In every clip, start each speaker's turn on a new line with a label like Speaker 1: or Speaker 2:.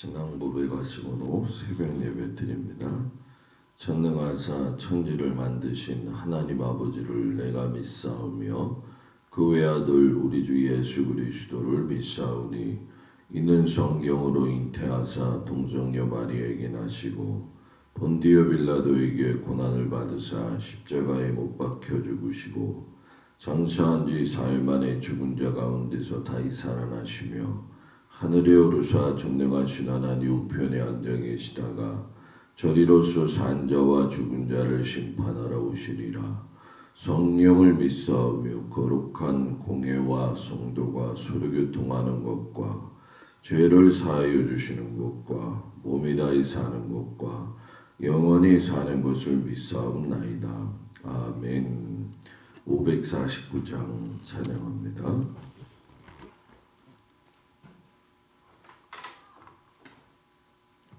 Speaker 1: 신앙 고백하시고 새벽 예배 드립니다. 전능하사 천지를 만드신 하나님 아버지를 내가 믿사오며 그 외아들 우리 주 예수 그리스도를 믿사오니 이는 성경으로 잉태하사 동정녀 마리아에게 나시고 본디오 빌라도에게 고난을 받으사 십자가에 못 박혀 죽으시고 장사한 지 사흘 만에 죽은 자 가운데서 다시 살아나시며 하늘에 오르사 전능하신 하나님 우편에 앉아 계시다가 저리로서 산 자와 죽은 자를 심판하러 오시리라. 성령을 믿사오며 거룩한 공회와 성도가 서로교통하는 것과 죄를 사하여 주시는 것과 몸이 다히 사는 것과 영원히 사는 것을 믿사옵나이다. 아멘. 549장 찬양합니다.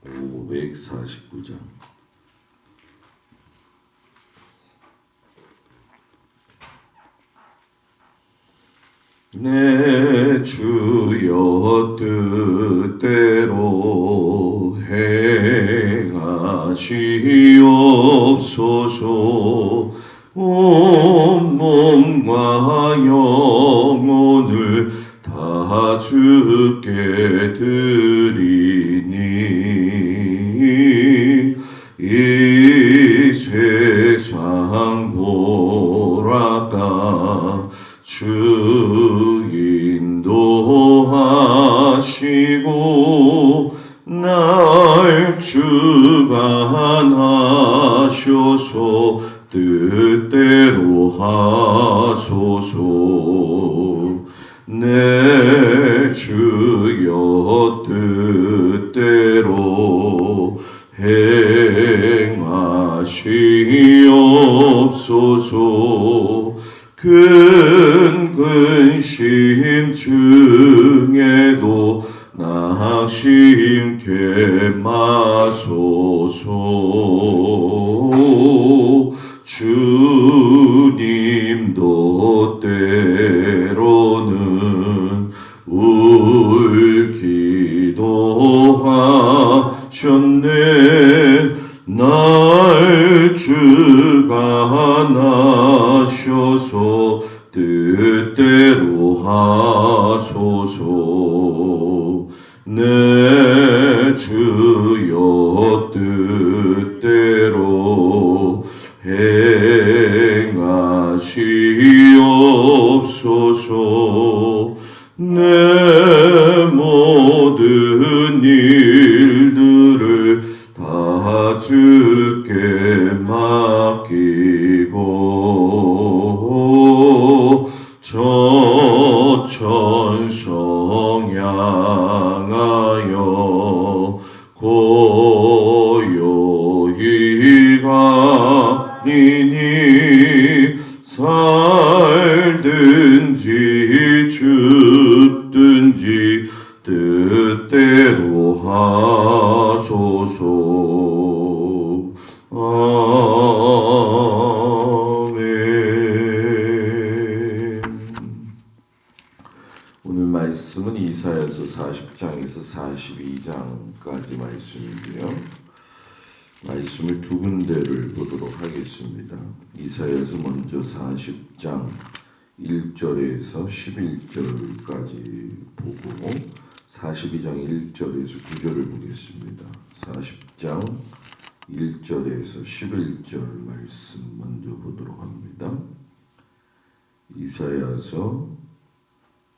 Speaker 1: 549장 내 주여 뜻대로 행하시옵소서. 온 몸과 영혼을 다 주께 드리니 이 세상 돌아가 주 인도하시고 날 주관하셔서 뜻대로 하소서. 내 주여 뜻대로 행하시옵소서. 큰 근심 중에도 낙심케 마소서. 주님도 때로는 울기도 하셨네. 날 주관하셔서 뜻대로 하소서. 내 주여 뜻대로 행하시옵소서. 내 모든 일들을 다 주께 맡기고 저 천성 향하여 고요히 가니니 살든지 죽든지 뜻대로 하소서. 아멘. 오늘 말씀은 이사야서 40장에서 42장까지 말씀이고요. 말씀을 두 군데를 보도록 하겠습니다. 이사야서 먼저 40장 1절에서 11절까지 보고 42장 1절에서 9절을 보겠습니다. 40장 1절에서 11절 말씀 먼저 보도록 합니다. 이사야서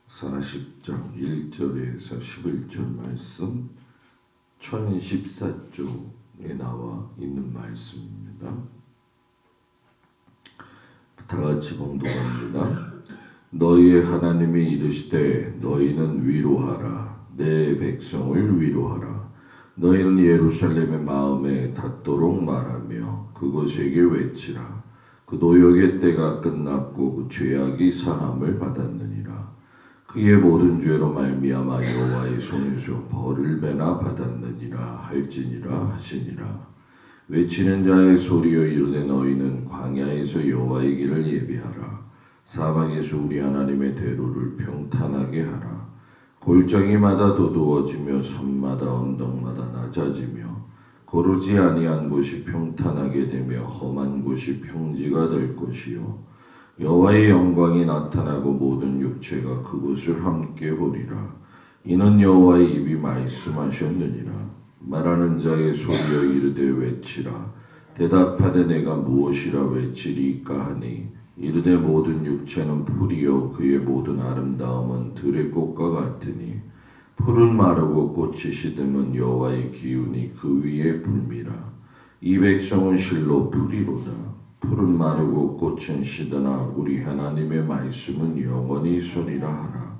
Speaker 1: 40장 1절에서 11절 말씀 1014쪽에 나와 있는 말씀입니다. 다 같이 봉독합니다. 너희의 하나님이 이르시되 너희는 위로하라. 내 백성을 위로하라. 너희는 예루살렘의 마음에 닿도록 말하며 그곳에게 외치라. 그 노역의 때가 끝났고 그 죄악이 사함을 받았느니라. 그의 모든 죄로 말미암아 여호와의 손에서 벌을 배나 받았느니라 할지니라 하시니라. 외치는 자의 소리여 이르되 너희는 광야에서 여호와의 길을 예비하라. 사막에서 우리 하나님의 대로를 평탄하게 하라. 골짜기마다 도두어지며 산마다 언덕마다 낮아지며 거르지 아니한 곳이 평탄하게 되며 험한 곳이 평지가 될 것이요 여호와의 영광이 나타나고 모든 육체가 그것을 함께 보리라. 이는 여호와의 입이 말씀하셨느니라. 말하는 자의 소리여 이르되 외치라. 대답하되 내가 무엇이라 외치리까 하니 이르되 모든 육체는 풀이요 그의 모든 아름다움은 들의 꽃과 같으니 풀은 마르고 꽃이 시듬은 여호와의 기운이 그 위에 불미라. 이 백성은 실로 풀이로다. 풀은 마르고 꽃은 시드나 우리 하나님의 말씀은 영원히 있으리라 하라.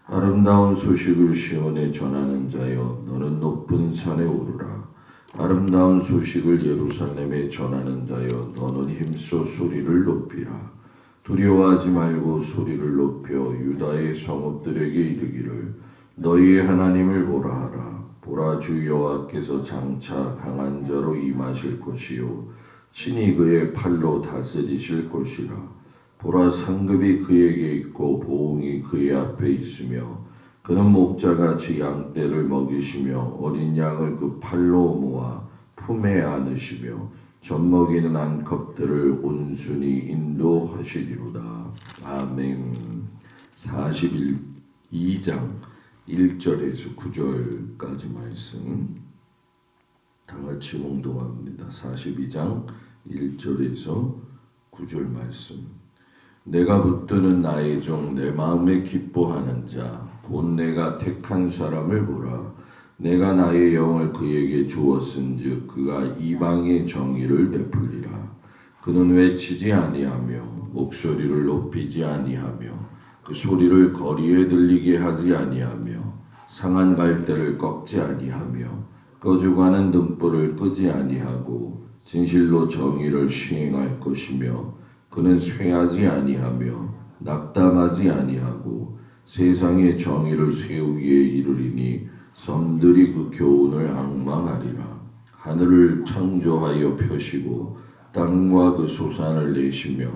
Speaker 1: 아름다운 소식을 시온에 전하는 자여 너는 높은 산에 오르라. 아름다운 소식을 예루살렘에 전하는 자여 너는 힘써 소리를 높이라. 두려워하지 말고 소리를 높여 유다의 성읍들에게 이르기를 너희의 하나님을 보라 하라. 보라 주 여호와께서 장차 강한 자로 임하실 것이요 친히 그의 팔로 다스리실 것이라. 보라 상급이 그에게 있고 보응이 그의 앞에 있으며 그는 목자같이 양떼를 먹이시며 어린 양을 그 팔로 모아 품에 안으시며 젖먹이는 암컷들을 온순히 인도하시리로다. 아멘. 42장 1절에서 9절까지 말씀 다 같이 봉독합니다. 42장 1절에서 9절 말씀. 내가 붙드는 나의 종 내 마음에 기뻐하는 자 곧 내가 택한 사람을 보라. 내가 나의 영을 그에게 주었은즉 그가 이방의 정의를 베풀리라. 그는 외치지 아니하며 목소리를 높이지 아니하며 그 소리를 거리에 들리게 하지 아니하며 상한 갈대를 꺾지 아니하며 꺼죽하는 등불을 끄지 아니하고 진실로 정의를 시행할 것이며 그는 쇠하지 아니하며 낙담하지 아니하고 세상의 정의를 세우기에 이르리니 섬들이 그 교훈을 앙망하리라. 하늘을 창조하여 펴시고 땅과 그 소산을 내시며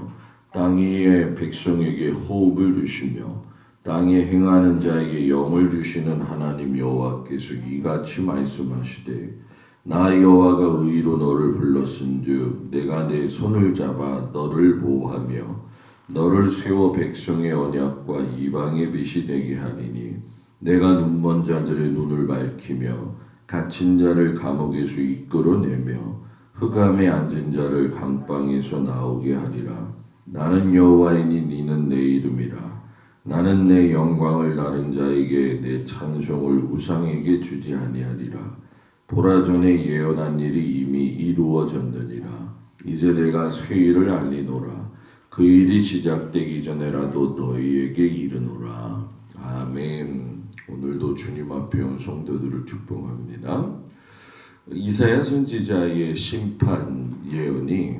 Speaker 1: 땅 위의 백성에게 호흡을 주시며 땅에 행하는 자에게 영을 주시는 하나님 여호와께서 이같이 말씀하시되 나 여호와가 의로 너를 불렀은즉 내가 내 손을 잡아 너를 보호하며 너를 세워 백성의 언약과 이방의 빛이 되게 하리니 내가 눈먼 자들의 눈을 밝히며 갇힌 자를 감옥에서 이끌어내며 흑암에 앉은 자를 감방에서 나오게 하리라. 나는 여호와이니 니는 내 이름이라. 나는 내 영광을 다른 자에게 내 찬송을 우상에게 주지 아니하리라. 보라 전에 예언한 일이 이미 이루어졌느니라. 이제 내가 새 일을 알리노라. 그 일이 시작되기 전에라도 너희에게 이르노라. 아멘. 오늘도 주님 앞에 온 성도들을 축복합니다. 이사야 선지자의 심판 예언이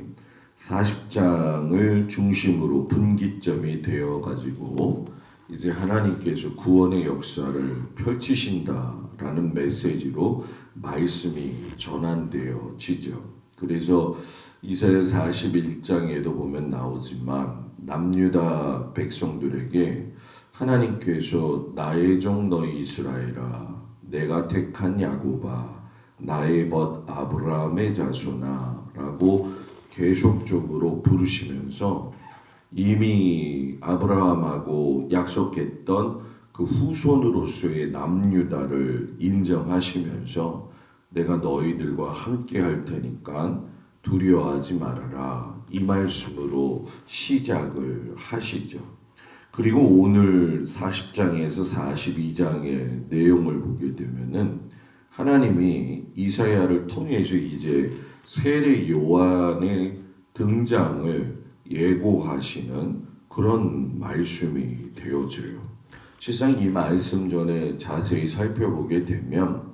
Speaker 1: 40장을 중심으로 분기점이 되어 가지고 이제 하나님께서 구원의 역사를 펼치신다라는 메시지로 말씀이 전환되어지죠. 그래서 이사야 41장에도 보면 나오지만 남유다 백성들에게 하나님께서 나의 종 너희 이스라엘아 내가 택한 야곱아 나의 벗 아브라함의 자손아 라고 계속적으로 부르시면서 이미 아브라함하고 약속했던 그 후손으로서의 남유다를 인정하시면서 내가 너희들과 함께 할 테니까 두려워하지 말아라 이 말씀으로 시작을 하시죠. 그리고 오늘 40장에서 42장의 내용을 보게 되면은 하나님이 이사야를 통해서 이제 세례 요한의 등장을 예고하시는 그런 말씀이 되어져요. 실상 이 말씀 전에 자세히 살펴보게 되면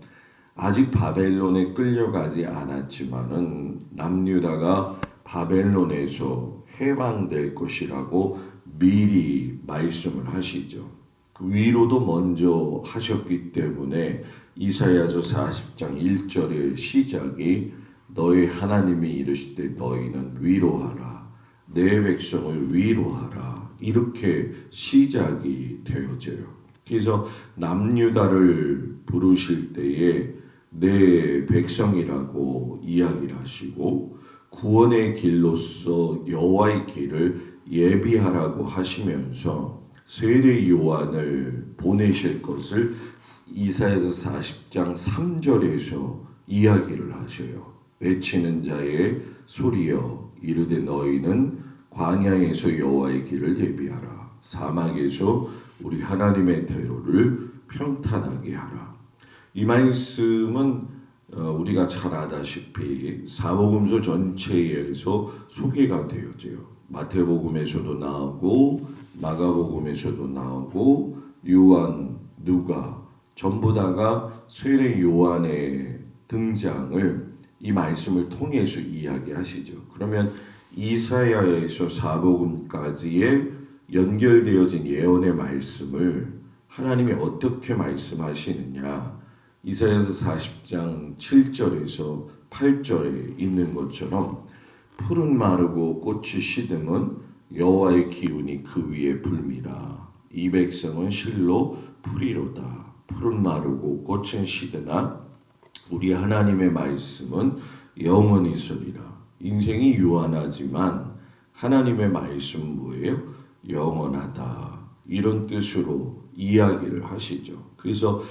Speaker 1: 아직 바벨론에 끌려가지 않았지만은 남유다가 바벨론에서 해방될 것이라고 미리 말씀을 하시죠. 그 위로도 먼저 하셨기 때문에 이사야서 40장 1절의 시작이 너희 하나님이 이르시되 너희는 위로하라 내 백성을 위로하라 이렇게 시작이 되어져요. 그래서 남유다를 부르실 때에 내 백성이라고 이야기를 하시고 구원의 길로서 여호와의 길을 예비하라고 하시면서 세례 요한을 보내실 것을 이사야서 40장 3절에서 이야기를 하셔요. 외치는 자의 소리여 이르되 너희는 광야에서 여호와의 길을 예비하라. 사막에서 우리 하나님의 대로를 평탄하게 하라. 이 말씀은 우리가 잘 아다시피 사복음서 전체에서 소개가 되어져요. 마태복음에서도 나오고 마가복음에서도 나오고 요한, 누가 전부 다가 세례 요한의 등장을 이 말씀을 통해서 이야기하시죠. 그러면 이사야에서 사복음까지의 연결되어진 예언의 말씀을 하나님이 어떻게 말씀하시느냐? 이사야서 40장 7절에서 8절에 있는 것처럼 풀은 마르고 꽃이 시듬은 여호와의 기운이 그 위에 불미라. 이 백성은 실로 풀이로다. 풀은 마르고 꽃은 시드나 우리 하나님의 말씀은 영원히 있으리라. 인생이 유한하지만 하나님의 말씀은 뭐예요? 영원하다. 이런 뜻으로 이야기를 하시죠. 그래서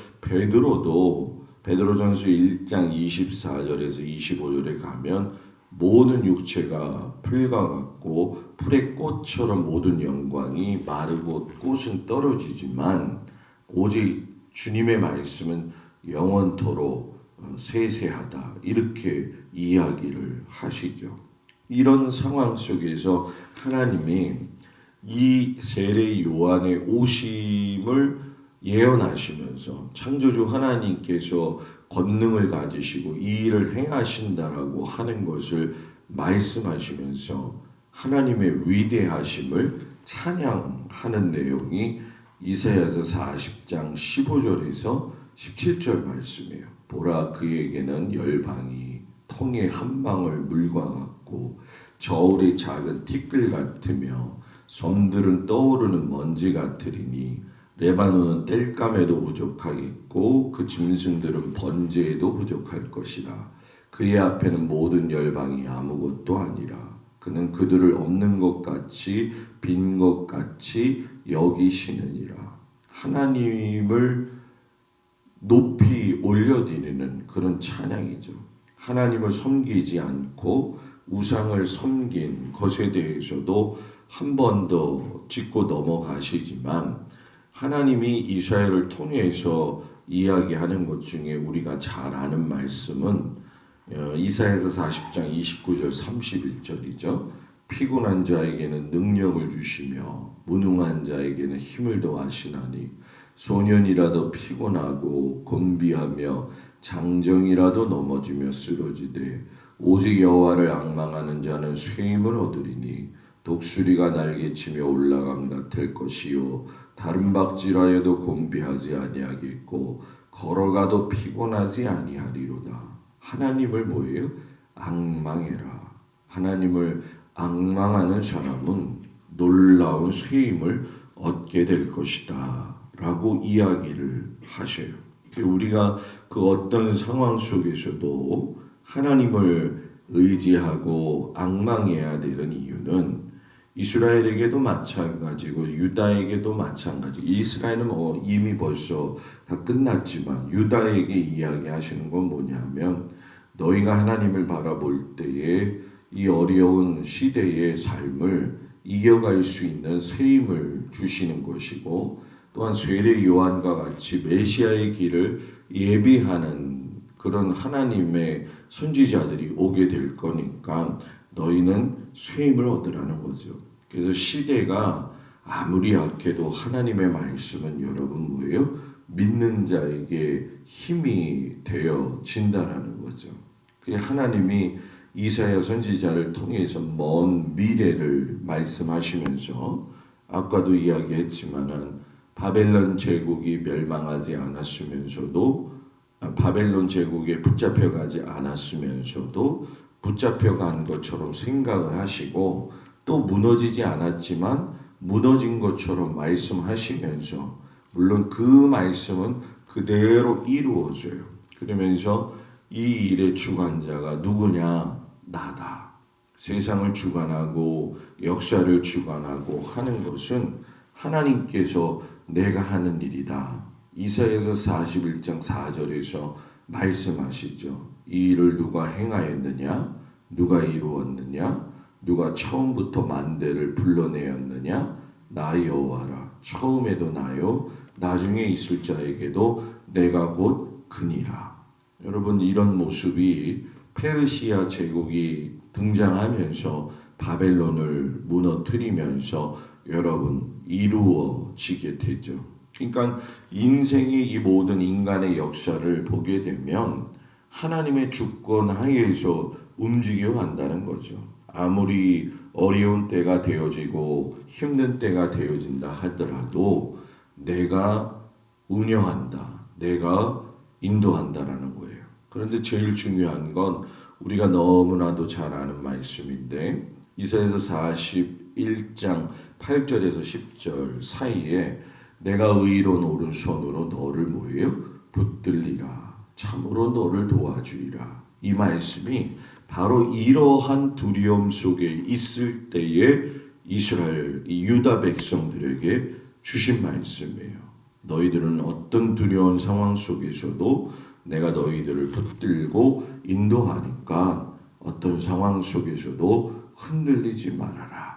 Speaker 1: 베드로전서 1장 24절에서 25절에 가면 모든 육체가 풀과 같고 풀의 꽃처럼 모든 영광이 마르고 꽃은 떨어지지만 오직 주님의 말씀은 영원토록 세세하다. 이렇게 이야기를 하시죠. 이런 상황 속에서 하나님이 이 세례 요한의 오심을 예언하시면서 창조주 하나님께서 권능을 가지시고 이 일을 행하신다라고 하는 것을 말씀하시면서 하나님의 위대하심을 찬양하는 내용이 이사야서 40장 15절에서 17절 말씀이에요. 보라 그에게는 열방이 통의 한 방울 물과 같고 저울의 작은 티끌 같으며 섬들은 떠오르는 먼지 같으리니 레바논은 땔감에도 부족하겠고 그 짐승들은 번제에도 부족할 것이라. 그의 앞에는 모든 열방이 아무것도 아니라 그는 그들을 없는 것 같이 빈 것 같이 여기시느니라. 하나님을 높이 올려드리는 그런 찬양이죠. 하나님을 섬기지 않고 우상을 섬긴 것에 대해서도 한 번 더 짚고 넘어가시지만 하나님이 이스라엘을 통해서 이야기하는 것 중에 우리가 잘 아는 말씀은 이사야서 40장 29절 31절이죠. 피곤한 자에게는 능력을 주시며 무능한 자에게는 힘을 더하시나니 소년이라도 피곤하고 곤비하며 장정이라도 넘어지며 쓰러지되 오직 여호와를 앙망하는 자는 쇠임을 얻으리니 독수리가 날개치며 올라감 같을 것이요 다른 박질하여도 곤비하지 아니하겠고 걸어가도 피곤하지 아니하리로다. 하나님을 뭐예요? 앙망해라. 하나님을 앙망하는 사람은 놀라운 쇠임을 얻게 될 것이다 라고 이야기를 하셔요. 우리가 그 어떤 상황 속에서도 하나님을 의지하고 앙망해야 되는 이유는 이스라엘에게도 마찬가지고 유다에게도 마찬가지. 이스라엘은 이미 벌써 다 끝났지만 유다에게 이야기하시는 건 뭐냐면 너희가 하나님을 바라볼 때에 이 어려운 시대의 삶을 이겨갈 수 있는 쇠임을 주시는 것이고 또한 세례 요한과 같이 메시아의 길을 예비하는 그런 하나님의 선지자들이 오게 될 거니까 너희는 쇠임을 얻으라는 거죠. 그래서 시대가 아무리 약해도 하나님의 말씀은 여러분 뭐예요? 믿는 자에게 힘이 되어진다라는 거죠. 하나님이 이사야 선지자를 통해서 먼 미래를 말씀하시면서 아까도 이야기했지만은 바벨론 제국이 멸망하지 않았으면서도 바벨론 제국에 붙잡혀가지 않았으면서도 붙잡혀간 것처럼 생각을 하시고 또 무너지지 않았지만 무너진 것처럼 말씀하시면서 물론 그 말씀은 그대로 이루어져요. 그러면서 이 일의 주관자가 누구냐? 나다. 세상을 주관하고 역사를 주관하고 하는 것은 하나님께서 내가 하는 일이다. 이사야서 41장 4절에서 말씀하시죠. 이 일을 누가 행하였느냐? 누가 이루었느냐? 누가 처음부터 만대를 불러내었느냐? 나 여호와라. 처음에도 나요, 나중에 있을 자에게도 내가 곧 그니라. 여러분, 이런 모습이 페르시아 제국이 등장하면서 바벨론을 무너뜨리면서 여러분 이루어지게 되죠. 그러니까 인생의 이 모든 인간의 역사를 보게 되면 하나님의 주권 하에서 움직여 간다는 거죠. 아무리 어려운 때가 되어지고 힘든 때가 되어진다 하더라도 내가 운영한다, 내가 인도한다라는 거예요. 그런데 제일 중요한 건 우리가 너무나도 잘 아는 말씀인데 이사야서 41장 8절에서 10절 사이에 내가 의로운 오른손으로 너를 뭐예요? 붙들리라. 참으로 너를 도와주리라. 이 말씀이 바로 이러한 두려움 속에 있을 때에 이스라엘, 유다 백성들에게 주신 말씀이에요. 너희들은 어떤 두려운 상황 속에서도 내가 너희들을 붙들고 인도하니까 어떤 상황 속에서도 흔들리지 말아라.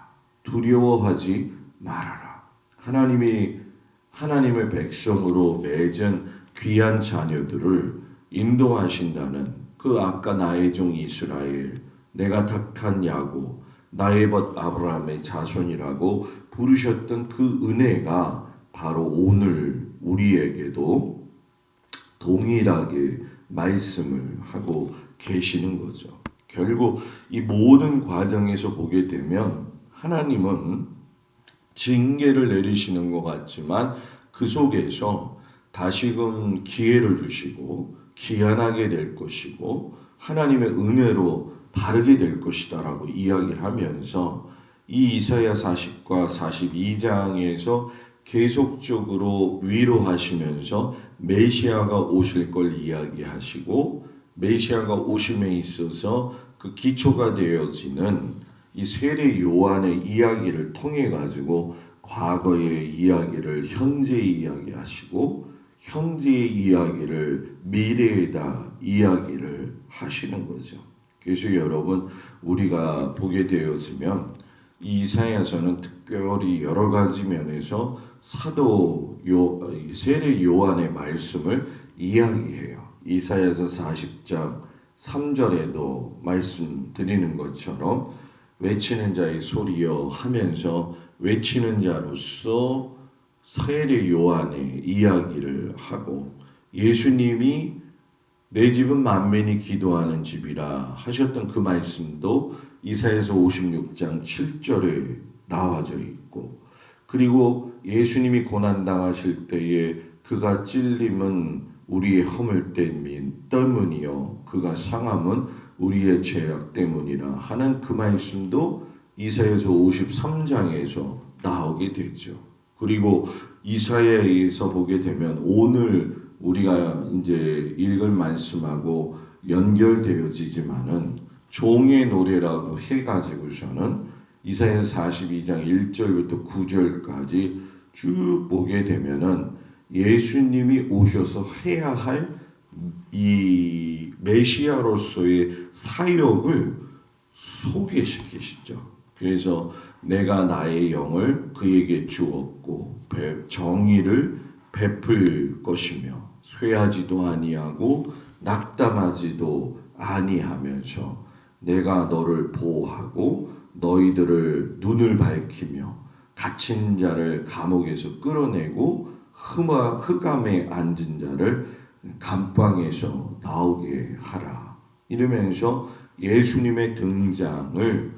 Speaker 1: 두려워하지 말아라. 하나님의 백성으로 맺은 귀한 자녀들을 인도하신다는 그 아까 나의 종 이스라엘, 내가 택한 야곱, 나의 벗 아브라함의 자손이라고 부르셨던 그 은혜가 바로 오늘 우리에게도 동일하게 말씀을 하고 계시는 거죠. 결국 이 모든 과정에서 보게 되면 하나님은 징계를 내리시는 것 같지만 그 속에서 다시금 기회를 주시고 기한하게 될 것이고 하나님의 은혜로 바르게 될 것이다 라고 이야기를 하면서 이 이사야 40과 42장에서 계속적으로 위로하시면서 메시아가 오실 걸 이야기하시고 메시아가 오심에 있어서 그 기초가 되어지는 이 세례 요한의 이야기를 통해 가지고 과거의 이야기를 현재의 이야기하시고 현재의 이야기를 미래에다 이야기를 하시는 거죠. 그래서 여러분 우리가 보게 되어지면 이사야서는 특별히 여러 가지 면에서 세례 요한의 말씀을 이야기해요. 이사야서 40장 3절에도 말씀드리는 것처럼 외치는 자의 소리여 하면서 외치는 자로서 세례 요한의 이야기를 하고 예수님이 내 집은 만민이 기도하는 집이라 하셨던 그 말씀도 이사야서 56장 7절에 나와져 있고 그리고 예수님이 고난당하실 때에 그가 찔림은 우리의 허물됨 때문이요 그가 상함은 우리의 죄악 때문이라 하는 그 말씀도 이사야서 53장에서 나오게 되죠. 그리고 이사야에서 보게 되면 오늘 우리가 이제 읽을 말씀하고 연결되어지지만은 종의 노래라고 해가지고서는 이사야서 42장 1절부터 9절까지 쭉 보게 되면은 예수님이 오셔서 해야 할 이 메시아로서의 사역을 소개시키시죠. 그래서 내가 나의 영을 그에게 주었고 정의를 베풀 것이며 쇠하지도 아니하고 낙담하지도 아니하면서 내가 너를 보호하고 너희들을 눈을 밝히며 갇힌 자를 감옥에서 끌어내고 흑암에 앉은 자를 감방에서 나오게 하라. 이러면서 예수님의 등장을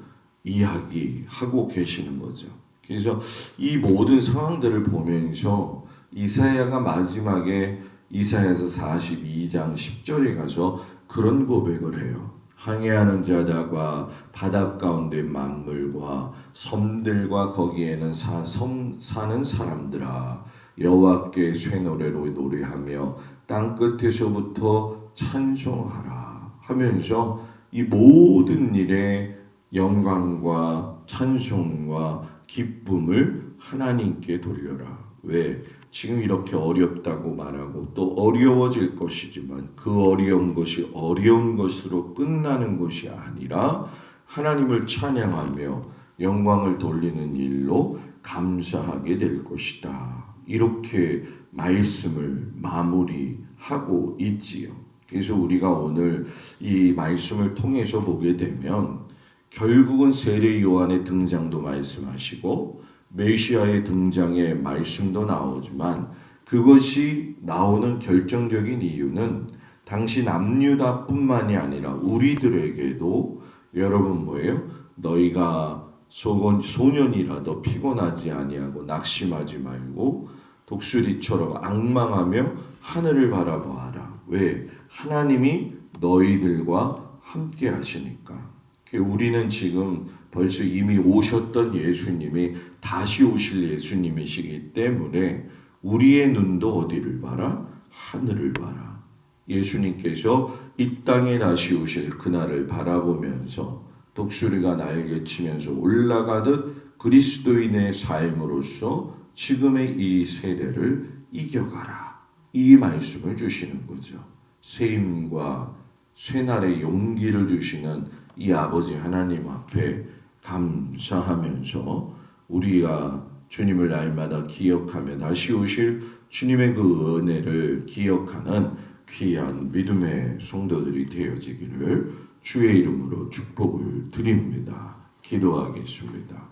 Speaker 1: 이야기하고 계시는 거죠. 그래서 이 모든 상황들을 보면서 이사야가 마지막에 이사야서 42장 10절에 가서 그런 고백을 해요. 항해하는 자들과 바닷 가운데 만물과 섬들과 거기에는 사는 사람들아 여호와께 새 노래로 노래하며 땅 끝에서부터 찬송하라 하면서 이 모든 일에 영광과 찬송과 기쁨을 하나님께 돌려라. 왜? 지금 이렇게 어렵다고 말하고 또 어려워질 것이지만 그 어려운 것이 어려운 것으로 끝나는 것이 아니라 하나님을 찬양하며 영광을 돌리는 일로 감사하게 될 것이다. 이렇게 말씀을 마무리하고 있지요. 그래서 우리가 오늘 이 말씀을 통해서 보게 되면 결국은 세례 요한의 등장도 말씀하시고 메시아의 등장의 말씀도 나오지만 그것이 나오는 결정적인 이유는 당시 남유다뿐만이 아니라 우리들에게도 여러분 뭐예요? 너희가 소년이라도 피곤하지 아니하고 낙심하지 말고 독수리처럼 앙망하며 하늘을 바라보아라. 왜? 하나님이 너희들과 함께 하시니까. 우리는 지금 벌써 이미 오셨던 예수님이 다시 오실 예수님이시기 때문에 우리의 눈도 어디를 봐라? 하늘을 봐라. 예수님께서 이 땅에 다시 오실 그날을 바라보면서 독수리가 날개치면서 올라가듯 그리스도인의 삶으로서 지금의 이 세대를 이겨가라. 이 말씀을 주시는 거죠. 새임과 새날의 용기를 주시는 이 아버지 하나님 앞에 감사하면서 우리가 주님을 날마다 기억하며 다시 오실 주님의 그 은혜를 기억하는 귀한 믿음의 성도들이 되어지기를 주의 이름으로 축복을 드립니다. 기도하겠습니다.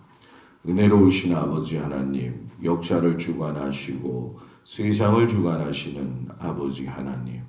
Speaker 1: 은혜로우신 아버지 하나님, 역사를 주관하시고 세상을 주관하시는 아버지 하나님,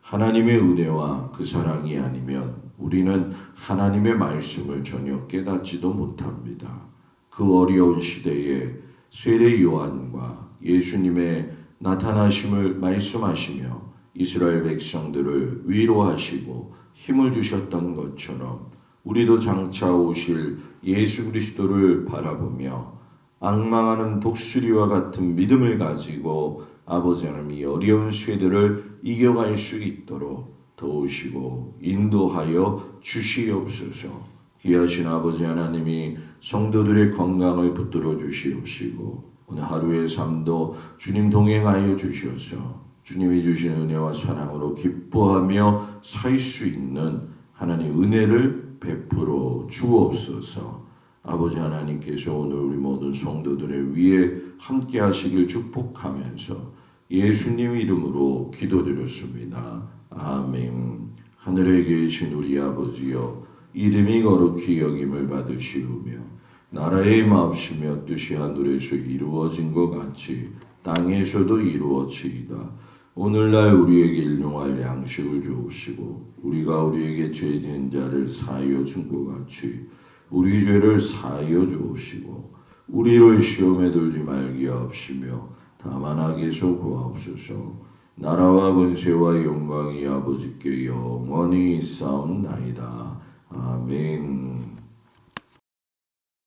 Speaker 1: 하나님의 은혜와 그 사랑이 아니면 우리는 하나님의 말씀을 전혀 깨닫지도 못합니다. 그 어려운 시대에 세례 요한과 예수님의 나타나심을 말씀하시며 이스라엘 백성들을 위로하시고 힘을 주셨던 것처럼 우리도 장차 오실 예수 그리스도를 바라보며 앙망하는 독수리와 같은 믿음을 가지고 아버지 하나님 이 어려운 세대를 이겨갈 수 있도록 도우시고 인도하여 주시옵소서. 귀하신 아버지 하나님이 성도들의 건강을 붙들어 주시옵시고 오늘 하루의 삶도 주님 동행하여 주셔서 주님이 주신 은혜와 사랑으로 기뻐하며 살 수 있는 하나님 은혜를 베풀어 주옵소서. 아버지 하나님께서 오늘 우리 모든 성도들의 위에 함께 하시길 축복하면서 예수님 이름으로 기도드렸습니다. 아멘. 하늘에 계신 우리 아버지여, 이름이 거룩히 여김을 받으시오며 나라의 마옵시며 뜻이 하늘에서 이루어진 것 같이 땅에서도 이루어지이다. 오늘날 우리에게 일용할 양식을 주옵시고 우리가 우리에게 죄 지은 자를 사하여 준 것 같이 우리 죄를 사하여 주옵시고 우리를 시험에 들지 말게 하옵시며 다만 악에서 구하옵소서. 나라와 권세와 영광이 아버지께 영원히 있사옵나이다. 아멘.